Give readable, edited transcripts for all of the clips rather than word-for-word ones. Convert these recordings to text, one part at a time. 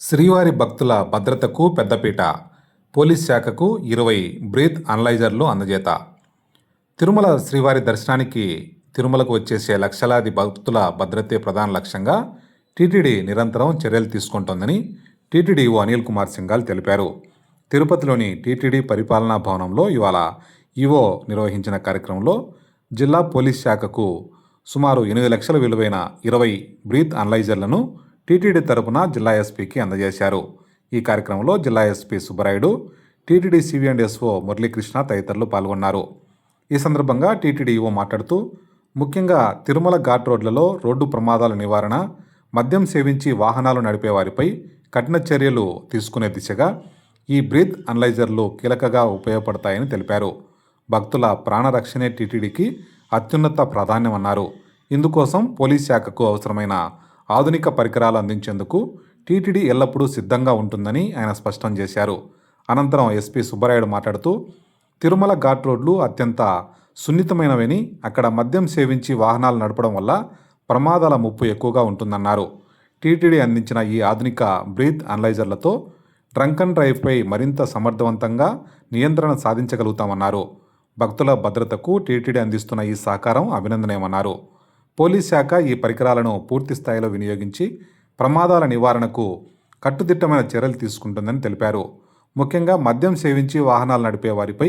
శ్రీవారి భక్తుల భద్రతకు పెద్దపీట. పోలీస్ శాఖకు 20 బ్రీత్ అనలైజర్లు అందజేత. తిరుమల శ్రీవారి దర్శనానికి తిరుమలకు వచ్చేసే లక్షలాది భక్తుల భద్రతే ప్రధాన లక్ష్యంగా టీటీడీ నిరంతరం చర్యలు తీసుకుంటోందని టీటీడీ ఈవో అనిల్ కుమార్ సింఘాల్ తెలిపారు. తిరుపతిలోని టీటీడీ పరిపాలనా భవనంలో ఇవాళ ఈవో నిర్వహించిన కార్యక్రమంలో జిల్లా పోలీస్ శాఖకు సుమారు 8 లక్షల విలువైన 20 బ్రీత్ అనలైజర్లను టీటీడీ తరపున జిల్లా ఎస్పీకి అందజేశారు. ఈ కార్యక్రమంలో జిల్లా SP Subbarayudu, TTD CV and SO Muralikrishna తదితరులు పాల్గొన్నారు. ఈ సందర్భంగా టీటీడీ ఈవో మాట్లాడుతూ, ముఖ్యంగా తిరుమల ఘాట్ రోడ్లలో రోడ్డు ప్రమాదాల నివారణ, మద్యం సేవించి వాహనాలు నడిపే వారిపై కఠిన చర్యలు తీసుకునే దిశగా ఈ బ్రీత్ అనలైజర్లు కీలకంగా ఉపయోగపడతాయని తెలిపారు. భక్తుల ప్రాణరక్షణే టీటీడీకి అత్యున్నత ప్రాధాన్యమన్నారు. ఇందుకోసం పోలీస్ శాఖకు అవసరమైన ఆధునిక పరికరాలు అందించేందుకు టీటీడీ ఎల్లప్పుడూ సిద్ధంగా ఉంటుందని ఆయన స్పష్టం చేశారు. అనంతరం ఎస్పీ సుబ్బరాయుడు మాట్లాడుతూ, తిరుమల ఘాట్ రోడ్లు అత్యంత సున్నితమైనవని, అక్కడ మద్యం సేవించి వాహనాలు నడపడం వల్ల ప్రమాదాల ముప్పు ఎక్కువగా ఉంటుందన్నారు. టీటీడీ అందించిన ఈ ఆధునిక బ్రీత్ అనలైజర్లతో డ్రంక్ అండ్ డ్రైవ్పై మరింత సమర్థవంతంగా నియంత్రణ సాధించగలుగుతామన్నారు. భక్తుల భద్రతకు టీటీడీ అందిస్తున్న ఈ సహకారం అభినందనీయమన్నారు. పోలీస్ శాఖ ఈ పరికరాలను పూర్తి స్థాయిలో వినియోగించి ప్రమాదాల నివారణకు కట్టుదిట్టమైన చర్యలు తీసుకుంటుందని తెలిపారు. ముఖ్యంగా మద్యం సేవించి వాహనాలు నడిపే వారిపై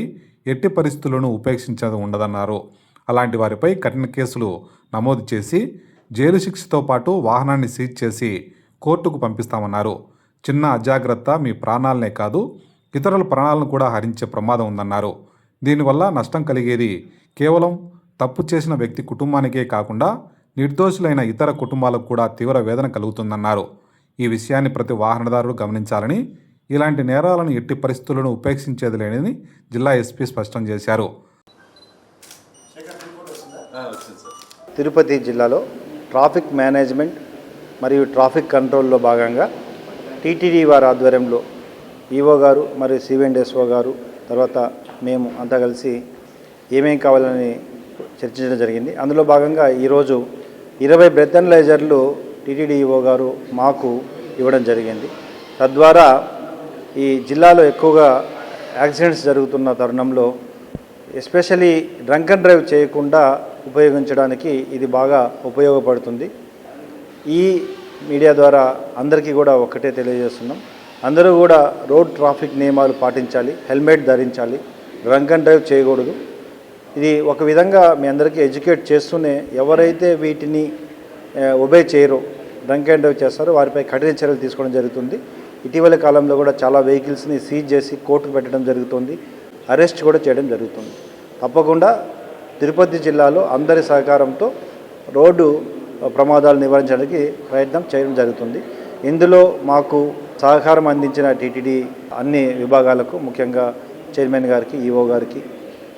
ఎట్టి పరిస్థితులను ఉపేక్షించడం ఉండదన్నారు. అలాంటి వారిపై కఠిన కేసులు నమోదు చేసి జైలు శిక్షతో పాటు వాహనాన్ని సీజ్ చేసి కోర్టుకు పంపిస్తామన్నారు. చిన్న అజాగ్రత్త మీ ప్రాణాలనే కాదు, ఇతరుల ప్రాణాలను కూడా హరించే ప్రమాదం ఉందన్నారు. దీనివల్ల నష్టం కలిగేది కేవలం తప్పు చేసిన వ్యక్తి కుటుంబానికే కాకుండా నిర్దోషులైన ఇతర కుటుంబాలకు కూడా తీవ్ర వేదన కలుగుతుందన్నారు. ఈ విషయాన్ని ప్రతి వాహనదారుడు గమనించాలని, ఇలాంటి నేరాలను ఎట్టి పరిస్థితులను ఉపేక్షించేది లేదని జిల్లా ఎస్పీ స్పష్టం చేశారు. తిరుపతి జిల్లాలో ట్రాఫిక్ మేనేజ్మెంట్ మరియు ట్రాఫిక్ కంట్రోల్లో భాగంగా టీటీడీ వారి ఆధ్వర్యంలో ఈవో గారు మరియు సివి అండ్ ఎస్ఓ గారు, తర్వాత మేము అంతా కలిసి ఏమేం కావాలని చర్చించడం జరిగింది. అందులో భాగంగా ఈరోజు 20 బ్రెత్ అనలైజర్లు టీటీడీ ఈవో గారు మాకు ఇవ్వడం జరిగింది. తద్వారా ఈ జిల్లాలో ఎక్కువగా యాక్సిడెంట్స్ జరుగుతున్న తరుణంలో ఎస్పెషలీ డ్రంక్ అండ్ డ్రైవ్ చేయకుండా ఉపయోగించడానికి ఇది బాగా ఉపయోగపడుతుంది. ఈ మీడియా ద్వారా అందరికీ కూడా ఒక్కటే తెలియజేస్తున్నాం, అందరూ కూడా రోడ్ ట్రాఫిక్ నియమాలు పాటించాలి, హెల్మెట్ ధరించాలి, డ్రంక్ అండ్ డ్రైవ్ చేయకూడదు. ఇది ఒక విధంగా మీ అందరికీ ఎడ్యుకేట్ చేస్తూనే ఎవరైతే వీటిని ఒబే చేయరో, డ్రంక్ అండ్ డ్రైవ్ చేస్తారో వారిపై కఠిన చర్యలు తీసుకోవడం జరుగుతుంది. ఇటీవల కాలంలో కూడా చాలా వెహికల్స్ని సీజ్ చేసి కోర్టుకు పెట్టడం జరుగుతుంది, అరెస్ట్ కూడా చేయడం జరుగుతుంది. తప్పకుండా తిరుపతి జిల్లాలో అందరి సహకారంతో రోడ్డు ప్రమాదాలు నివారించడానికి ప్రయత్నం చేయడం జరుగుతుంది. ఇందులో మాకు సహకారం అందించిన టీటీడీ అన్ని విభాగాలకు, ముఖ్యంగా చైర్మన్ గారికి, ఈవో గారికి,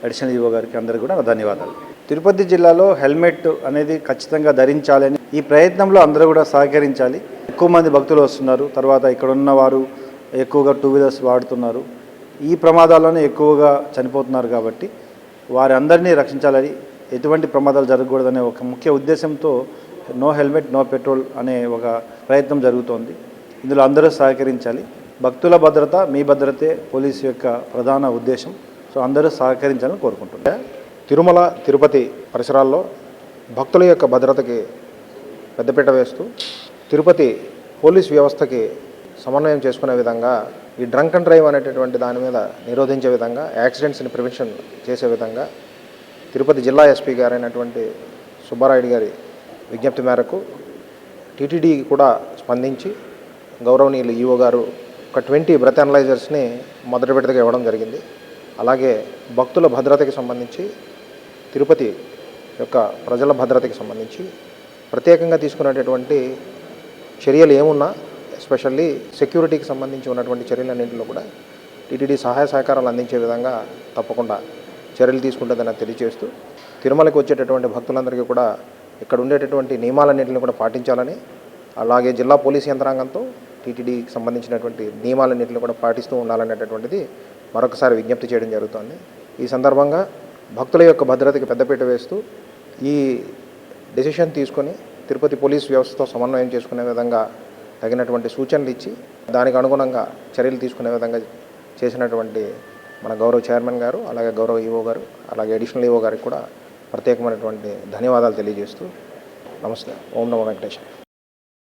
అడిషనల్ ఈవో గారికి అందరికీ కూడా నా ధన్యవాదాలు. తిరుపతి జిల్లాలో హెల్మెట్ అనేది ఖచ్చితంగా ధరించాలని ఈ ప్రయత్నంలో అందరూ కూడా సహకరించాలి. ఎక్కువ మంది భక్తులు వస్తున్నారు, తర్వాత ఇక్కడ ఉన్న వారు ఎక్కువగా 2 వీలర్స్ వాడుతున్నారు, ఈ ప్రమాదాల్లోనే ఎక్కువగా చనిపోతున్నారు. కాబట్టి వారి అందరినీ రక్షించాలని, ఎటువంటి ప్రమాదాలు జరగకూడదనే ఒక ముఖ్య ఉద్దేశంతో నో హెల్మెట్ నో పెట్రోల్ అనే ఒక ప్రయత్నం జరుగుతోంది. ఇందులో అందరూ సహకరించాలి. భక్తుల భద్రత, మీ భద్రతే పోలీసు యొక్క ప్రధాన ఉద్దేశం. సో అందరూ సహకరించాలని కోరుకుంటున్నా. తిరుమల, తిరుపతి పరిసరాల్లో భక్తుల యొక్క భద్రతకి పెద్దపీట వేస్తూ తిరుపతి పోలీస్ వ్యవస్థకి సమన్వయం చేసుకునే విధంగా ఈ డ్రంక్ అండ్ డ్రైవ్ అనేటటువంటి దాని మీద నిరోధించే విధంగా, యాక్సిడెంట్స్ని ప్రివెన్షన్ చేసే విధంగా తిరుపతి జిల్లా ఎస్పీ గారైనటువంటి సుబ్బరాయుడు గారి విజ్ఞప్తి మేరకు టీటీడీ కూడా స్పందించి గౌరవనీయులు ఈవో గారు ఒక 20 బ్రెత్ అనలైజర్స్ని మొదటి విడతగా ఇవ్వడం జరిగింది. అలాగే భక్తుల భద్రతకి సంబంధించి, తిరుపతి యొక్క ప్రజల భద్రతకి సంబంధించి ప్రత్యేకంగా తీసుకునేటటువంటి చర్యలు ఏమున్నా, ఎస్పెషల్లీ సెక్యూరిటీకి సంబంధించి ఉన్నటువంటి చర్యలన్నింటిలో కూడా టీటీడీ సహాయ సహకారాలు అందించే విధంగా తప్పకుండా చర్యలు తీసుకుంటుందని తెలియజేస్తూ, తిరుమలకి వచ్చేటటువంటి భక్తులందరికీ కూడా ఇక్కడ ఉండేటటువంటి నియమాలన్నింటిని కూడా పాటించాలని, అలాగే జిల్లా పోలీస్ యంత్రాంగంతో టీటీడీకి సంబంధించినటువంటి నియమాలన్నింటిని కూడా పాటిస్తూ ఉండాలనేటటువంటిది మరొకసారి విజ్ఞప్తి చేయడం జరుగుతోంది. ఈ సందర్భంగా భక్తుల యొక్క భద్రతకి పెద్దపీట వేస్తూ ఈ డెసిషన్ తీసుకొని తిరుపతి పోలీస్ వ్యవస్థతో సమన్వయం చేసుకునే విధంగా తగినటువంటి సూచనలు ఇచ్చి దానికి అనుగుణంగా చర్యలు తీసుకునే విధంగా చేసినటువంటి మన గౌరవ చైర్మన్ గారు, అలాగే గౌరవ ఈఓ గారు, అలాగే అడిషనల్ ఈఓ గారికి కూడా ప్రత్యేకమైనటువంటి ధన్యవాదాలు తెలియజేస్తూ నమస్తే. ఓం నమో వెంకటేశ్వర.